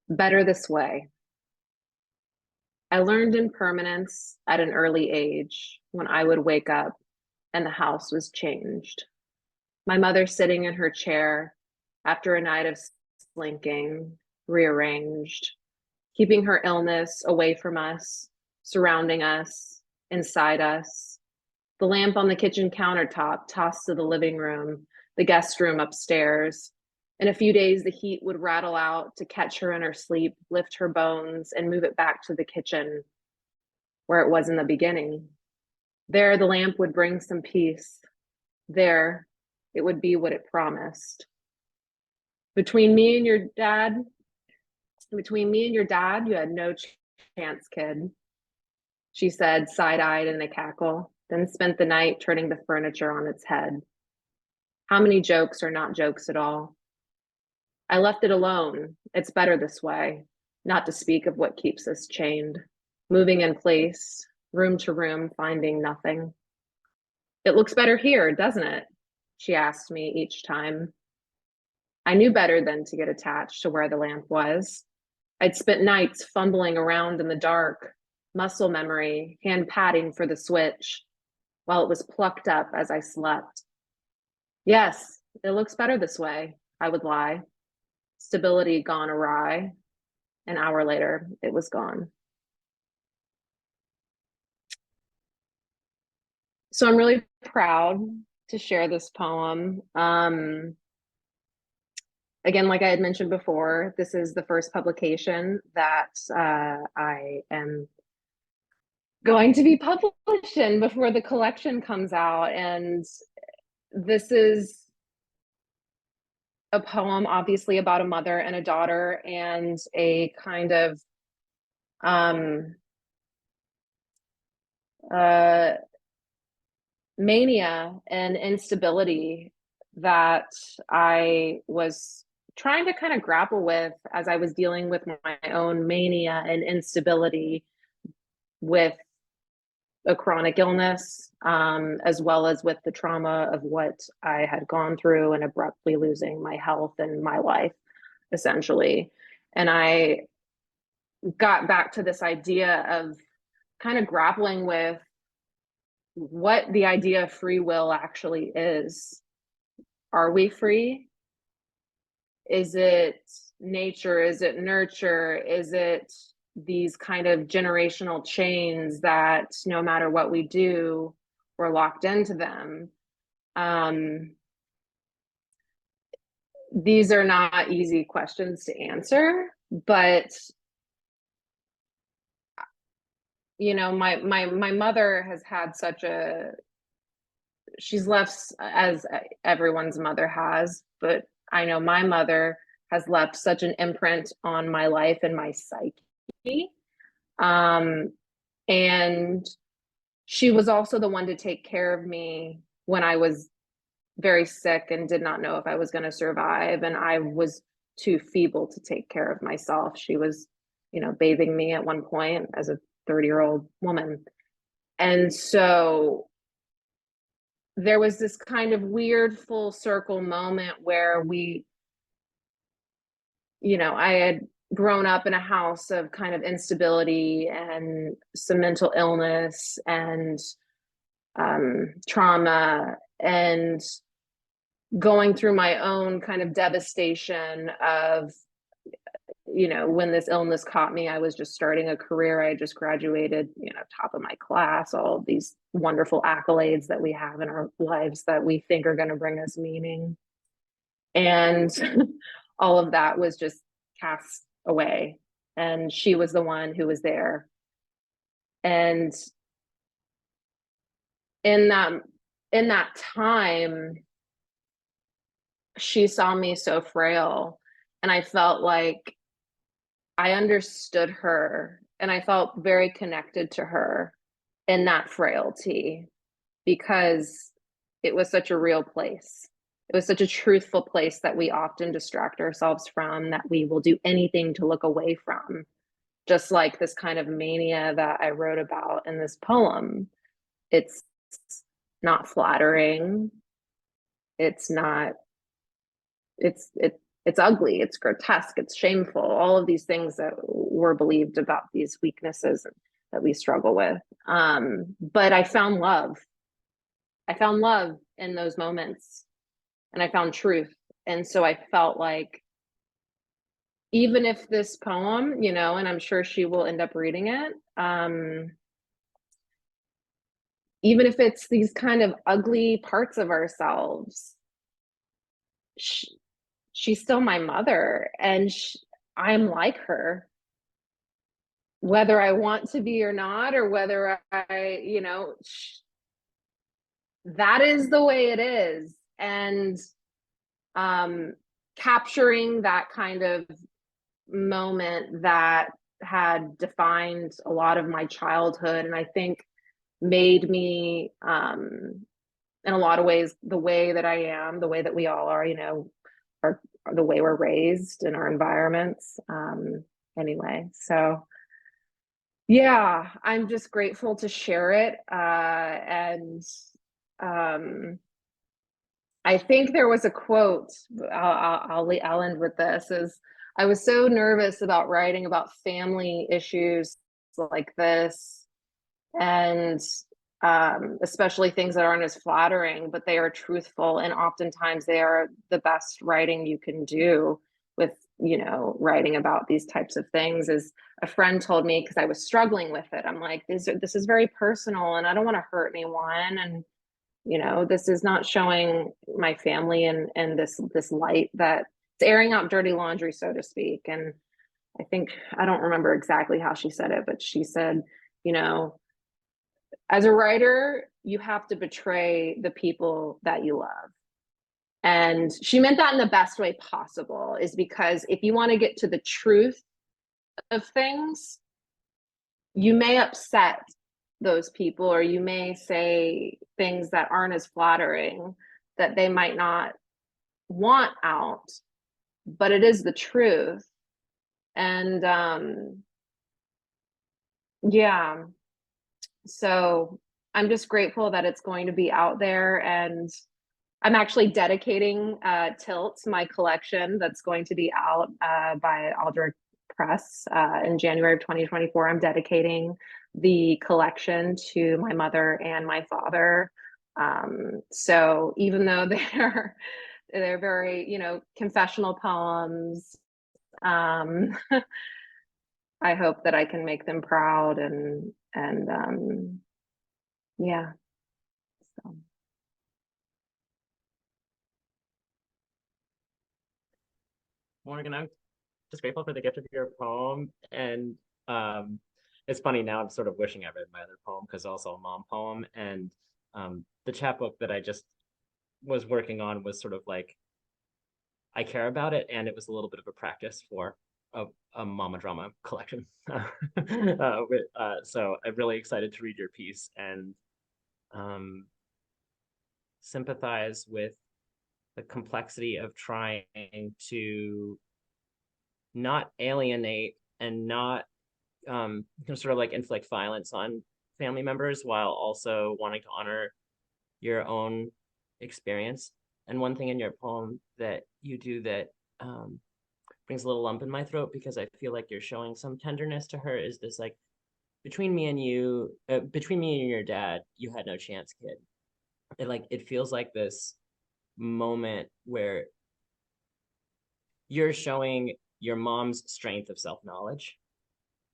Better this way. I learned impermanence at an early age when I would wake up and the house was changed. My mother sitting in her chair after a night of slinking, rearranged, keeping her illness away from us, surrounding us, inside us. The lamp on the kitchen countertop tossed to the living room, the guest room upstairs. In a few days, the heat would rattle out to catch her in her sleep, lift her bones, and move it back to the kitchen where it was in the beginning. There, the lamp would bring some peace. There, it would be what it promised. Between me and your dad, you had no chance, kid, she said, side-eyed in a cackle, then spent the night turning the furniture on its head. How many jokes are not jokes at all? I left it alone. It's better this way, not to speak of what keeps us chained, moving in place, room to room, finding nothing. It looks better here, doesn't it? She asked me each time. I knew better than to get attached to where the lamp was. I'd spent nights fumbling around in the dark, muscle memory, hand patting for the switch, while it was plucked up as I slept. Yes, it looks better this way, I would lie. Stability gone awry. An hour later, it was gone. So I'm really proud to share this poem. Again, like I had mentioned before, this is the first publication that I am going to be published in before the collection comes out. And this is a poem, obviously, about a mother and a daughter and a kind of mania and instability that I was trying to kind of grapple with as I was dealing with my own mania and instability with a chronic illness, as well as with the trauma of what I had gone through and abruptly losing my health and my life, essentially. And I got back to this idea of kind of grappling with what the idea of free will actually is. Are we free? Is it nature? Is it nurture? Is it these kind of generational chains that no matter what we do, we're locked into them? These are not easy questions to answer, but you know, my mother has had such a, she's left, as everyone's mother has, but I know my mother has left such an imprint on my life and my psyche. And she was also the one to take care of me when I was very sick and did not know if I was going to survive. And I was too feeble to take care of myself. She was, you know, bathing me at one point as a 30-year-old woman. And so there was this kind of weird full circle moment where we, you know, I had grown up in a house of kind of instability and some mental illness and trauma, and going through my own kind of devastation of, you know, when this illness caught me, I was just starting a career. I just graduated, you know, top of my class, all of these wonderful accolades that we have in our lives that we think are going to bring us meaning. And all of that was just cast away. And she was the one who was there. And in that time, she saw me so frail, and I felt like I understood her, and I felt very connected to her in that frailty, because it was such a real place. It was such a truthful place that we often distract ourselves from, that we will do anything to look away from. Just like this kind of mania that I wrote about in this poem. It's not flattering. It's not, it's it's ugly, it's grotesque, it's shameful, all of these things that were believed about these weaknesses that we struggle with. But I found love. I found love in those moments, and I found truth. And so I felt like, even if this poem, you know, and I'm sure she will end up reading it, even if it's these kind of ugly parts of ourselves, she's still my mother, and I'm like her, whether I want to be or not, or whether I, you know, that is the way it is. And capturing that kind of moment that had defined a lot of my childhood, and I think made me, in a lot of ways, the way that I am, the way that we all are, you know, are the way we're raised in our environments. Anyway, so yeah, I'm just grateful to share it. And I think there was a quote, I'll end with this, is I was so nervous about writing about family issues like this, and especially things that aren't as flattering, but they are truthful, and oftentimes they are the best writing you can do with, you know, writing about these types of things. As a friend told me, because I was struggling with it, I'm like, this is very personal, and I don't want to hurt anyone, and you know, this is not showing my family and this light, that it's airing out dirty laundry, so to speak. And I think, I don't remember exactly how she said it, but she said, you know, as a writer, you have to betray the people that you love. And she meant that in the best way possible, is because if you want to get to the truth of things, you may upset those people, or you may say things that aren't as flattering, that they might not want out, but it is the truth. And yeah, so I'm just grateful that it's going to be out there. And I'm actually dedicating Tilt, my collection that's going to be out by Aldrich Press in January of 2024. I'm dedicating the collection to my mother and my father. So even though they're very, you know, confessional poems, I hope that I can make them proud, and yeah. So. Morgan, I'm just grateful for the gift of your poem. And it's funny, now I'm sort of wishing I read my other poem, because also a mom poem. And the chapbook that I just was working on was sort of like, I care about it, and it was a little bit of a practice for a mama drama collection. So I'm really excited to read your piece, and sympathize with the complexity of trying to not alienate and not sort of like inflict violence on family members, while also wanting to honor your own experience. And one thing in your poem that you do that brings a little lump in my throat, because I feel like you're showing some tenderness to her, is this like, between me and you, between me and your dad, you had no chance, kid. It feels like this moment where you're showing your mom's strength of self-knowledge.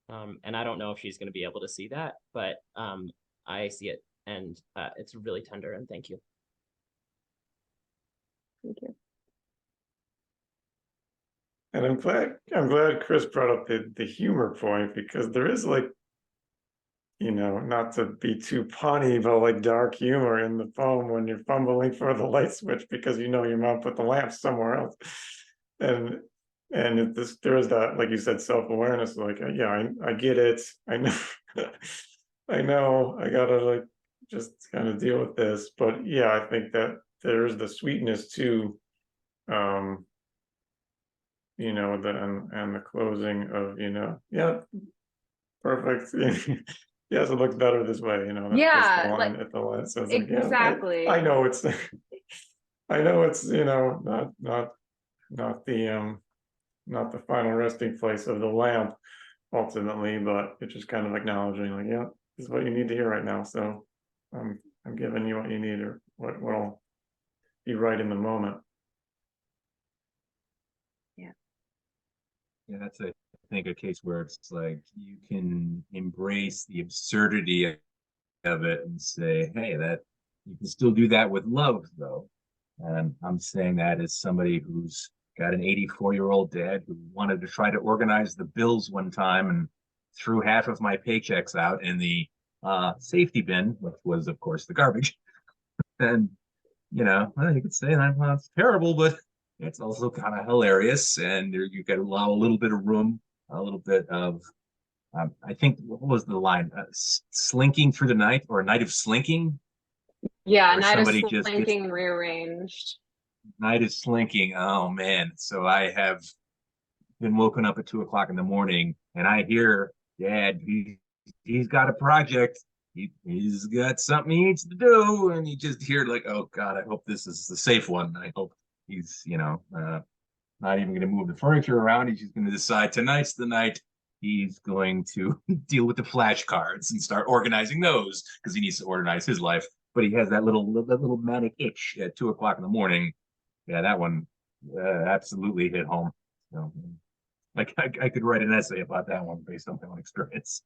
And I don't know if she's going to be able to see that, but I see it, and it's really tender, and thank you. Thank you. And I'm glad Chris brought up the humor point, because there is, like, you know, not to be too punny, but like dark humor in the poem when you're fumbling for the light switch because you know your mom put the lamp somewhere else. And there is that, like you said, self-awareness, like, yeah, I get it. I know, I know, I gotta like just kind of deal with this. But yeah, I think that there's the sweetness too, you know, and the closing of, you know, yeah, perfect. Yes, it looks better this way, you know. Yeah, that's the line like, at the line. So it's like, yeah, exactly. I know it's, I know it's, you know, not not the final resting place of the lamp ultimately, but it's just kind of acknowledging like, yeah, this is what you need to hear right now. So I'm giving you what you need, or what'll be right in the moment. Yeah, that's I think a case where it's like you can embrace the absurdity of it and say, hey, that you can still do that with love, though. And I'm saying that as somebody who's got an 84-year-old dad who wanted to try to organize the bills one time and threw half of my paychecks out in the safety bin, which was, of course, the garbage. And, well, you could say that, well, it's terrible, but it's also kind of hilarious. And you got to allow a little bit of room, a little bit of, I think, what was the line? Slinking through the night, or a night of slinking, Yeah, where night of somebody just gets slinking rearranged. night of slinking. Oh man. So I have been woken up at 2 o'clock in the morning and I hear Dad, he's got a project. He's got something he needs to do. And you just hear like, oh God, I hope this is the safe one. I hope he's, not even going to move the furniture around. He's just going to decide tonight's the night he's going to deal with the flashcards and start organizing those because he needs to organize his life. But he has that little manic itch at 2 o'clock in the morning. Yeah, that one absolutely hit home. So, like I could write an essay about that one based on my own experience.